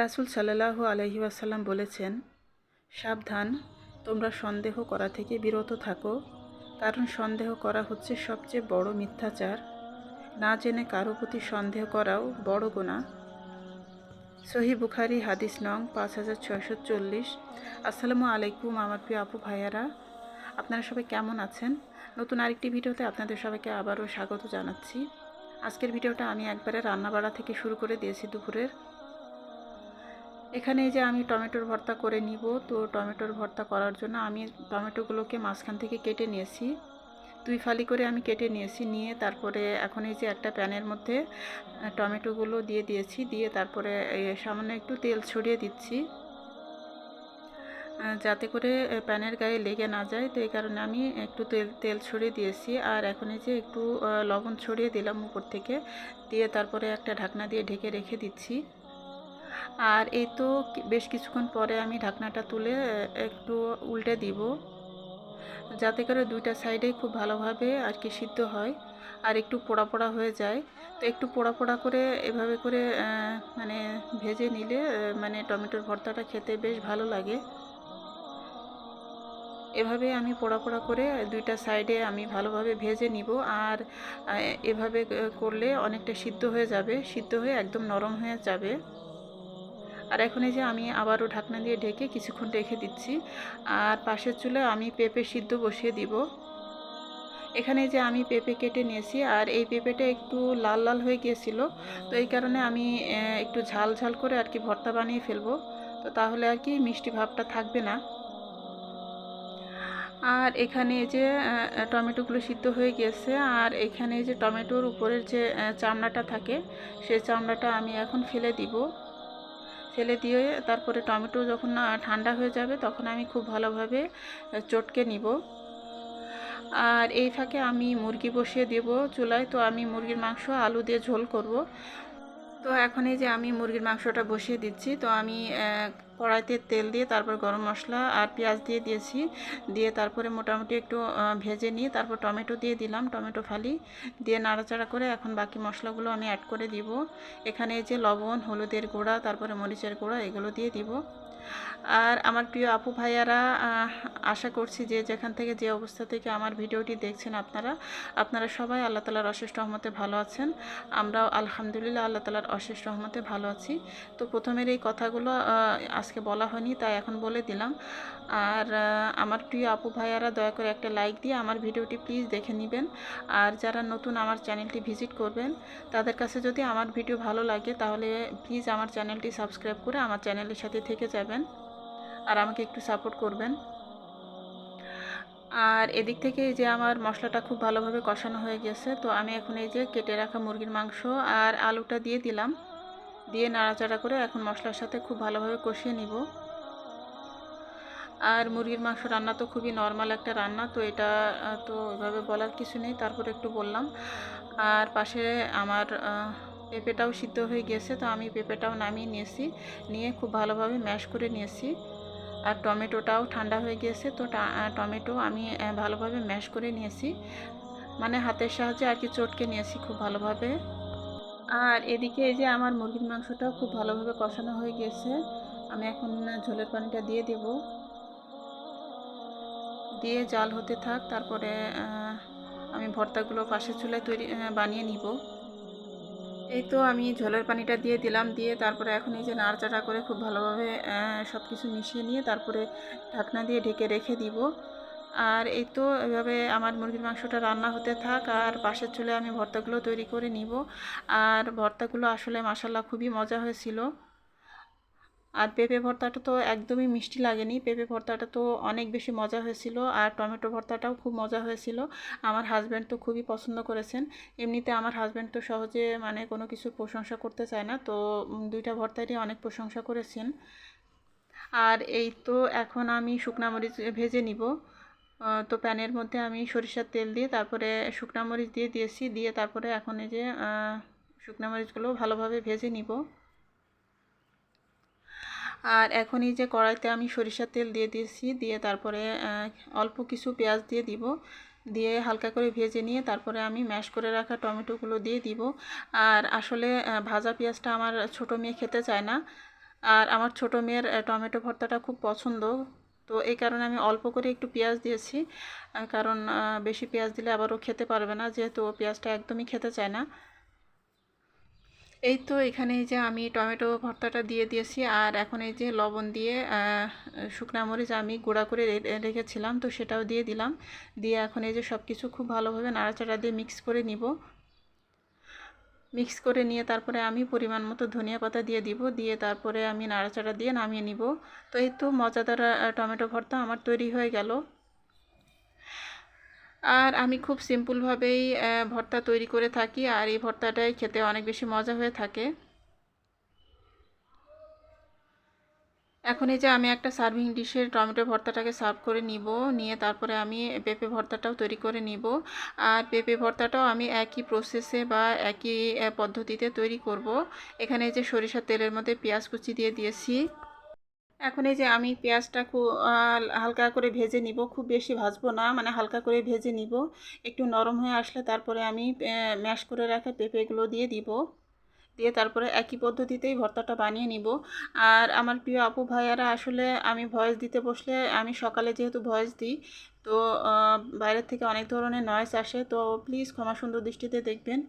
রাসূল সাল্লাল্লাহু আলাইহি ওয়াসাল্লাম বলেছেন, সাবধান, তোমরা সন্দেহ করা থেকে বিরত থাকো, কারণ সন্দেহ করা হচ্ছে সবচেয়ে বড় মিথ্যাচার। না জেনে কারো প্রতি সন্দেহ করাও বড় গুনাহ। সহিহ বুখারী হাদিস নং 5640। আসসালামু আলাইকুম আমার প্রিয় আপু ভাইয়ারা, আপনারা সবাই কেমন আছেন? নতুন আরেকটি ভিডিওতে আপনাদের সবাইকে আবারও স্বাগত জানাচ্ছি। আজকের ভিডিওটা আমি একবারে রান্নাবাড়া থেকে শুরু করে দিয়েছি দুপুরের। এখানে যে আমি টমেটোর ভর্তা করে নিব, তো টমেটোর ভর্তা করার জন্য আমি টমেটোগুলোকে মাঝখান থেকে কেটে নিয়েছি, 2 ফালি করে আমি কেটে নিয়েছি। নিয়ে তারপরে এখন এই যে একটা প্যানের মধ্যে টমেটোগুলো দিয়ে দিয়েছি, দিয়ে তারপরে সামান্য একটু তেল ছড়িয়ে দিচ্ছি যাতে করে প্যানের গায়ে লেগে না যায়। তো এই কারণে আমি একটু তেল ছড়িয়ে দিয়েছি। আর এখন এই যে একটু লবণ ছড়িয়ে দিলাম উপর থেকে, দিয়ে তারপরে একটা ঢাকনা দিয়ে ঢেকে রেখে দিচ্ছি। আর এই তো বেশ কিছুক্ষণ পরে আমি ঢাকনাটা তুলে একটু উল্টে দিব, যাতে করে দুইটা সাইডেই খুব ভালোভাবে আর কি সিদ্ধ হয় আর একটু পোড়া পোড়া হয়ে যায়। তো একটু পোড়া পোড়া করে এভাবে করে মানে ভেজে নিলে মানে টমেটোর ভর্তাটা খেতে বেশ ভালো লাগে। এভাবে আমি পোড়া পোড়া করে দুইটা সাইডে আমি ভালোভাবে ভেজে নিব। আর এভাবে করলে অনেকটা সিদ্ধ হয়ে যাবে, সিদ্ধ হয়ে একদম নরম হয়ে যাবে। আর এখন এই যে আমি আবারও ঢাকনা দিয়ে ঢেকে কিছুক্ষণ রেখে দিচ্ছি। আর পাশের চুলায় আমি পেঁপে সিদ্ধ বসিয়ে দিব। এখানে যে আমি পেঁপে কেটে নিয়েছি, আর এই পেঁপেটা একটু লাল লাল হয়ে গিয়েছিল, তো এই কারণে আমি একটু ঝাল ঝাল করে আর কি ভর্তা বানিয়ে ফেলবো, তো তাহলে আর কি মিষ্টি ভাবটা থাকবে না। আর এখানে যে টমেটোগুলো সিদ্ধ হয়ে গেছে, আর এখানে যে টমেটোর উপরের যে চামড়াটা থাকে, সেই চামড়াটা আমি এখন ফেলে দিব। ফেলে দিয়ে তারপরে টমেটো যখন ঠান্ডা হয়ে যাবে তখন আমি খুব ভালোভাবে চটকে নিব। আর এই ফাঁকে আমি মুরগি বসিয়ে দেব চুলায়। তো আমি মুরগির মাংস আলু দিয়ে ঝোল করব। তো এখন এই যে আমি মুরগির মাংসটা বসিয়ে দিচ্ছি। তো আমি কড়াইতে তেল দিয়ে তারপর গরম মশলা আর পেঁয়াজ দিয়ে দিয়েছি, দিয়ে তারপরে মোটামুটি একটু ভেজে নিয়ে তারপর টমেটো দিয়ে দিলাম, টমেটো ফালি দিয়ে নাড়াচাড়া করে এখন বাকি মশলাগুলো আমি অ্যাড করে দিব। এখানে এই যে লবণ, হলুদের গুঁড়া, তারপরে মরিচের গুঁড়া এগুলো দিয়ে দিব। আর আমার প্রিয় আপু ভাইয়ারা, আশা করছি যে যেখান থেকে যে অবস্থা থেকে আমার ভিডিওটি দেখছেন আপনারা সবাই আল্লাহ তাআলার অশেষ রহমতে ভালো আছেন। আমরাও আলহামদুলিল্লাহ আল্লাহ তাআলার অশেষ রহমতে ভালো আছি। তো প্রথমের এই কথাগুলো আজকে বলা হয়নি, তাই এখন বলে দিলাম। আর আমার প্রিয় আপু ভাইয়ারা দয়া করে একটা লাইক দিয়ে আমার ভিডিওটি প্লিজ দেখে নেবেন। আর যারা নতুন আমার চ্যানেলটি ভিজিট করবেন, তাদের কাছে যদি আমার ভিডিও ভালো লাগে তাহলে প্লিজ আমার চ্যানেলটি সাবস্ক্রাইব করে আমার চ্যানেলের সাথে থেকে যাবেন আর আমাকে একটু সাপোর্ট করবেন। আর এদিক থেকে যে আমার মশলাটা খুব ভালোভাবে কষানো হয়ে গেছে, তো আমি এখন এই যে কেটে রাখা মুরগির মাংস আর আলুটা দিয়ে দিলাম, দিয়ে নাড়াচাড়া করে এখন মশলার সাথে খুব ভালোভাবে কষিয়ে নিব। আর মুরগির মাংস রান্না তো খুবই নর্মাল একটা রান্না, তো এটা তো ওইভাবে বলার কিছু নেই, তারপর একটু বললাম। আর পাশে আমার পেঁপেটাও সিদ্ধ হয়ে গেছে, তো আমি পেঁপেটাও নামিয়ে নিয়েছি, নিয়ে খুব ভালোভাবে ম্যাশ করে নিয়েছি। আর টমেটোটাও ঠান্ডা হয়ে গিয়েছে, তো টমেটো আমি ভালোভাবে ম্যাশ করে নিয়েছি, মানে হাতের সাহায্যে আর কি চটকে নিয়েছি খুব ভালোভাবে। আর এদিকে এই যে আমার মুরগির মাংসটাও খুব ভালোভাবে কষানো হয়ে গেছে, আমি এখন ঝোলের পানিটা দিয়ে দেব, দিয়ে জাল হতে থাক। তারপরে আমি ভর্তাগুলো পাশের চুলায় বানিয়ে নিব। এই তো আমি ঝোলের পানিটা দিয়ে দিলাম, দিয়ে তারপরে এখন এই যে নাড়াচাড়া করে খুব ভালোভাবে সব কিছু মিশিয়ে নিয়ে তারপরে ঢাকনা দিয়ে ঢেকে রেখে দিব। আর এই তো এভাবে আমার মুরগির মাংসটা রান্না হতে থাক, আর পাশের চুলায় আমি ভর্তাগুলো তৈরি করে নিব। আর ভর্তাগুলো আসলে মাশাআল্লাহ খুবই মজা হয়েছিল। আর পেঁপে ভর্তাটা তো একদমই মিষ্টি লাগেনি, পেঁপে ভর্তাটা তো অনেক বেশি মজা হয়েছিল। আর টমেটো ভর্তাটাও খুব মজা হয়েছিল। আমার হাজব্যান্ড তো খুবই পছন্দ করেছেন। এমনিতে আমার হাজব্যান্ড তো সহজে মানে কোনো কিছুর প্রশংসা করতে চায় না, তো দুইটা ভর্তারই অনেক প্রশংসা করেছেন। আর এই তো এখন আমি শুকনা মরিচ ভেজে নিব। তো প্যানের মধ্যে আমি সরিষার তেল দিয়ে তারপরে শুকনা মরিচ দিয়ে দিয়েছি, দিয়ে তারপরে এখন এই যে শুকনা মরিচগুলো ভালোভাবে ভেজে নিব। আর এখন এই যে কড়াইতে আমি সরিষার তেল দিয়ে দিয়েছি, দিয়ে তারপরে অল্প কিছু পেঁয়াজ দিয়ে দিব, দিয়ে হালকা করে ভেজে নিয়ে তারপরে আমি ম্যাশ করে রাখা টমেটোগুলো দিয়ে দিব। আর আসলে ভাজা পেঁয়াজটা আমার ছোটো মেয়ে খেতে চায় না, আর আমার ছোটো মেয়ের টমেটো ভর্তাটা খুব পছন্দ, তো এই কারণে আমি অল্প করে একটু পেঁয়াজ দিয়েছি, কারণ বেশি পেঁয়াজ দিলে আবার ও খেতে পারবে না, যেহেতু ও পেঁয়াজটা একদমই খেতে চায় না। এই তো এখানে এই যে আমি টমেটো ভর্তাটা দিয়ে দিয়েছি, আর এখন এই যে লবণ দিয়ে শুকনা মরিচ আমি গুঁড়া করে রেখেছিলাম, তো সেটাও দিয়ে দিলাম। দিয়ে এখন এই যে সব কিছু খুব ভালোভাবে নাড়াচাড়া দিয়ে মিক্স করে নিব। মিক্স করে নিয়ে তারপরে আমি পরিমাণ মতো ধনিয়া পাতা দিয়ে দিব, দিয়ে তারপরে আমি নাড়াচাড়া দিয়ে নামিয়ে নিব। তো এই তো মজাদার টমেটো ভর্তা আমার তৈরি হয়ে গেল। আর আমি খুব সিম্পলভাবেই ভর্তা তৈরি করে থাকি, আর এই ভর্তাটাই খেতে অনেক বেশি মজা হয়ে থাকে। এখন এই যে আমি একটা সার্ভিং ডিশে টমেটো ভর্তাটাকে সার্ভ করে নিব, নিয়ে তারপরে আমি পেঁপে ভর্তাটাও তৈরি করে নিব। আর পেঁপে ভর্তাটাও আমি একই প্রসেসে বা একই পদ্ধতিতে তৈরি করব। এখানে এই যে সরিষার তেলের মধ্যে পেঁয়াজ কুচি দিয়ে দিয়েছি। এখন এই যে আমি পেঁয়াজটা খুব হালকা করে ভেজে নিব, খুব বেশি ভাজবো না, মানে হালকা করে ভেজে নিব। একটু নরম হয়ে আসলে তারপরে আমি ম্যাশ করে রাখা পেঁপেগুলো দিয়ে দিব, দিয়ে তারপরে একই পদ্ধতিতেই ভর্তাটা বানিয়ে নিব। আর আমার প্রিয় আপু ভাইয়ারা, আসলে আমি ভয়েস দিতে বসলে, আমি সকালে যেহেতু ভয়েস দিই, তো বাইরের থেকে অনেক ধরনের নয়েজ আসে, তো প্লিজ ক্ষমা সুন্দর দৃষ্টিতে দেখবেন।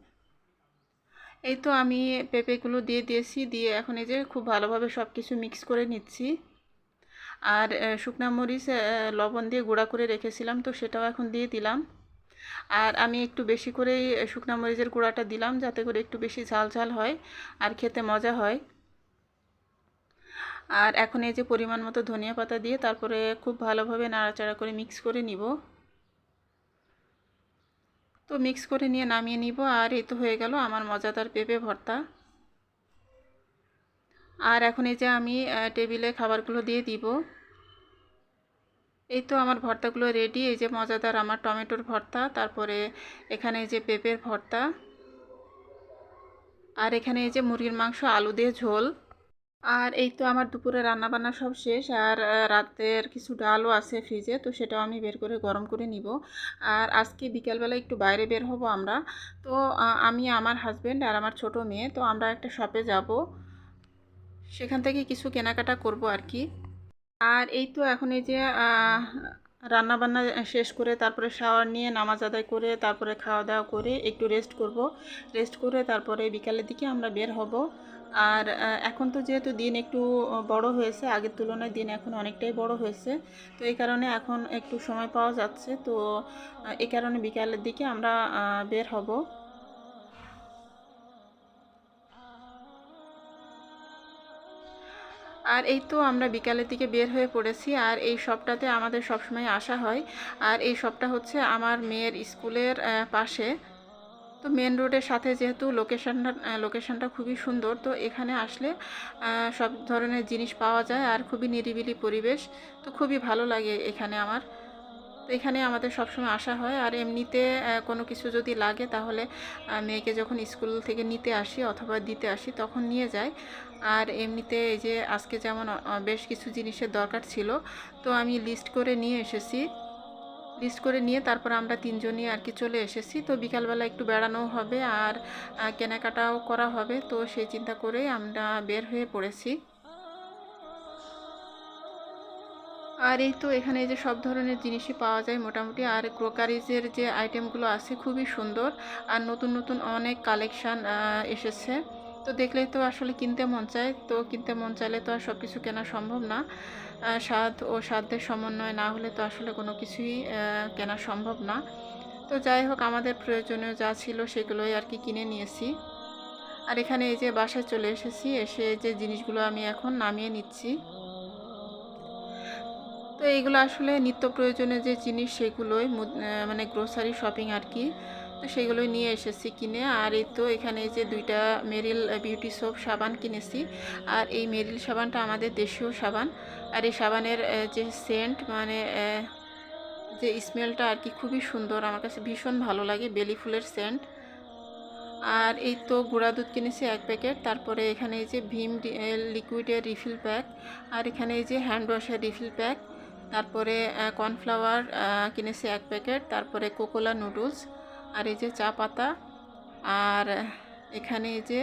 এই তো আমি পেঁপেগুলো দিয়ে দিয়েছি, দিয়ে এখন এই যে খুব ভালোভাবে সব কিছু মিক্স করে নিচ্ছি। আর শুকনা মরিচ লবণ দিয়ে গুঁড়া করে রেখেছিলাম, তো সেটাও এখন দিয়ে দিলাম। আর আমি একটু বেশি করেই শুকনা মরিচের গুঁড়াটা দিলাম, যাতে করে একটু বেশি ঝাল ঝাল হয় আর খেতে মজা হয়। আর এখন এই যে পরিমাণ মতো ধনিয়া পাতা দিয়ে তারপরে খুব ভালোভাবে নাড়াচাড়া করে মিক্স করে নিব। তো মিক্স করে নিয়ে নামিয়ে নিব, আর এই তো হয়ে গেল আমার মজাদার পেঁপে ভর্তা। আর এখন এই যে আমি টেবিলে খাবারগুলো দিয়ে দিব। এই তো আমার ভর্তাগুলো রেডি, এই যে মজাদার আমার টমেটোর ভর্তা, তারপরে এখানে এই যে পেঁপের ভর্তা, আর এখানে এই যে মুরগির মাংস আলু দিয়ে ঝোল। আর এই তো আমার দুপুরে রান্না বান্না সব শেষ, আর রাতের কিছু ডালও আছে ফ্রিজে, তো সেটাও আমি বের করে গরম করে নিব। আর আজকে বিকালবেলা একটু বাইরে বের হব আমরা, তো আমি, আমার হাজব্যান্ড আর আমার ছোট মেয়ে, তো আমরা একটা শপে যাব, সেখান থেকে কিছু কেনাকাটা করব আর কি। আর এই তো এখন এই যে রান্না বান্না শেষ করে তারপরে শাওয়ার নিয়ে নামাজ আদায় করে তারপরে খাওয়া দাওয়া করে একটু রেস্ট করব। রেস্ট করে তারপরে বিকালের দিকে আমরা বের হব। আর এখন তো যেহেতু দিন একটু বড় হয়েছে, আগের তুলনায় দিন এখন অনেকটাই বড় হয়েছে, তো এই কারণে এখন একটু সময় পাওয়া যাচ্ছে, তো এই কারণে বিকালের দিকে আমরা বের হব। আর এই তো আমরা বিকালের দিকে বের হয়ে পড়েছি, আর এই শপটাতে আমাদের সবসময় আসা হয়। আর এই শপটা হচ্ছে আমার মেয়ের স্কুলের পাশে, তো মেন রোডের সাথে, যেহেতু লোকেশনটা খুবই সুন্দর, তো এখানে আসলে সব ধরনের জিনিস পাওয়া যায়, আর খুবই নিরিবিলি পরিবেশ, তো খুবই ভালো লাগে এখানে আমার। তো এখানে আমাদের সবসময় আসা হয়। আর এমনিতে কোনো কিছু যদি লাগে তাহলে মেয়েকে যখন স্কুল থেকে নিতে আসি অথবা দিতে আসি তখন নিয়ে যাই। আর এমনিতে এই যে আজকে যেমন বেশ কিছু জিনিসের দরকার ছিল, তো আমি লিস্ট করে নিয়ে এসেছি। লিস্ট করে নিয়ে তারপর আমরা তিনজনই আর কি চলে এসেছি। তো বিকালবেলা একটু বেড়ানোও হবে আর কেনাকাটাও করা হবে, তো সেই চিন্তা করেই আমরা বের হয়ে পড়েছি। আর এই তো এখানে যে সব ধরনের জিনিসই পাওয়া যায় মোটামুটি, আর ক্রোকারিজের যে আইটেমগুলো আছে খুবই সুন্দর, আর নতুন নতুন অনেক কালেকশান এসেছে, তো দেখলেই তো আসলে কিনতে মন চায়, তো কিনতে মন চাইলে তো আর সব কিছু কেনা সম্ভব না। স্বাদ ও সাধ্যের সমন্বয় না হলে তো আসলে কোনো কিছুই কেনা সম্ভব না। তো যাই হোক, আমাদের প্রয়োজনীয় যা ছিল সেগুলোই আর কি কিনে নিয়েছি। আর এখানে এই যে বাসায় চলে এসেছি, এসে যে জিনিসগুলো আমি এখন নামিয়ে নিচ্ছি। তো এইগুলো আসলে নিত্য প্রয়োজনীয় যে জিনিস সেগুলোই মানে গ্রোসারি শপিং আর কি, তো সেগুলোই নিয়ে এসেছি কিনে। আর এই তো এখানে যে দুইটা মেরিল বিউটি সোপ সাবান কিনেছি, আর এই মেরিল সাবানটা আমাদের দেশীয় সাবান, আর এই সাবানের যে সেন্ট, মানে যে স্মেলটা আর কি খুবই সুন্দর, আমার কাছে ভীষণ ভালো লাগে, বেলি ফুলের সেন্ট। আর এই তো গুঁড়া দুধ কিনেছি 1 প্যাকেট, তারপরে এখানে এই যে ভীম লিকুইডের রিফিল প্যাক, আর এখানে এই যে হ্যান্ড ওয়াশের রিফিল প্যাক, তারপরে কর্নফ্লাওয়ার কিনেছি 1 প্যাকেট, তারপরে কোকোলা নুডলস, আর এই যে চা পাতা, আর এখানে এই যে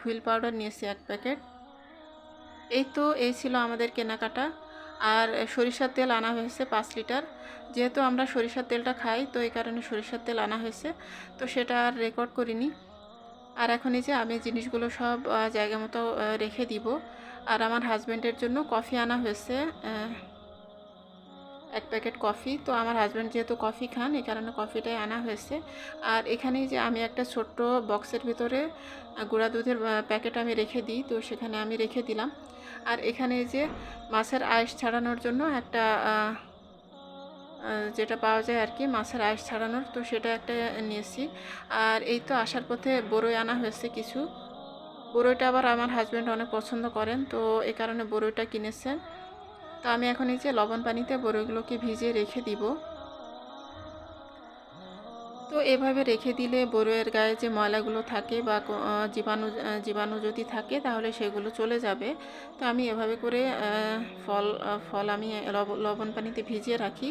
হুইল পাউডার নিয়েছি 1 প্যাকেট। এই ছিল আমাদের কেনাকাটা। আর সরিষার তেল আনা হয়েছে 5 লিটার। যেহেতু আমরা সরিষার তেলটা খাই, তো এই কারণে সরিষার তেল আনা হয়েছে, তো সেটা আর রেকর্ড করিনি। আর এখন এই যে আমি জিনিসগুলো সব জায়গা মতো রেখে দিব। আর আমার হাজব্যান্ডের জন্য কফি আনা হয়েছে, 1 প্যাকেট কফি। তো আমার হাজব্যান্ড যেহেতু কফি খান, এই কারণে কফিটাই আনা হয়েছে। আর এখানে যে আমি একটা ছোট্ট বক্সের ভিতরে গুঁড়া দুধের প্যাকেট আমি রেখে দিই, তো সেখানে আমি রেখে দিলাম। আর এখানে যে মাছের আঁশ ছাড়ানোর জন্য একটা যেটা পাওয়া যায় আর কি, মাছের আঁশ ছাড়ানোর, তো সেটা একটা নিয়েছি। আর এই তো আসার পথে বড়ই আনা হয়েছে কিছু। বড়ইটা আবার আমার হাজব্যান্ড অনেক পছন্দ করেন, তো এই কারণে বড়ইটা কিনেছেন। তো আমি এখন এই যে লবণ পানিতে বড়ইগুলোকে ভিজিয়ে রেখে দিব। তো এভাবে রেখে দিলে বড়ইয়ের গায়ে যে ময়লাগুলো থাকে বা জীবাণু যদি থাকে, তাহলে সেগুলো চলে যাবে। তো আমি এভাবে করে ফল আমি লবণ পানিতে ভিজিয়ে রাখি।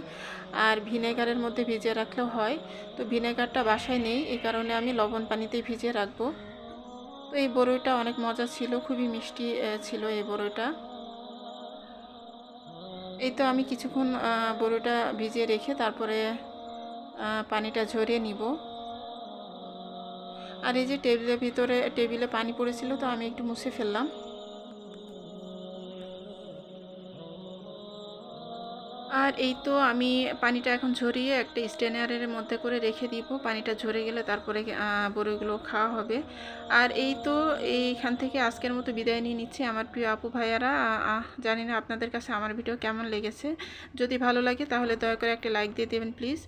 আর ভিনেগারের মধ্যে ভিজিয়ে রাখলেও হয়, তো ভিনেগারটা বাসায় নেই, এই কারণে আমি লবণ পানিতে ভিজিয়ে রাখবো। তো এই বড়ইটা অনেক মজা ছিল, খুবই মিষ্টি ছিল এই বড়ইটা। এই তো আমি কিছুক্ষণ বড়িটা ভিজিয়ে রেখে তারপরে পানিটা ঝরিয়ে নিব। আর এই যে টেবিলে পানি পড়েছিল, তো আমি একটু মুছে ফেললাম। আর এই তো আমি পানিটা এখন ঝরিয়ে একটা স্ট্রেনারের মধ্যে করে রেখে দিব। পানিটা ঝরে গেলে তারপরে বড়িগুলো খাওয়া হবে। আর এই তো এইখান থেকে আজকের মতো বিদায় নিয়ে নিচ্ছি আমার প্রিয় আপু ভাইয়ারা। জানি না আপনাদের কাছে আমার ভিডিও কেমন লেগেছে। যদি ভালো লাগে তাহলে দয়া করে একটা লাইক দিয়ে দেবেন প্লিজ।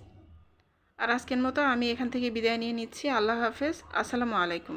আর আজকের মতো আমি এখান থেকে বিদায় নিয়ে নিচ্ছি। আল্লাহ হাফেজ, আসসালামু আলাইকুম।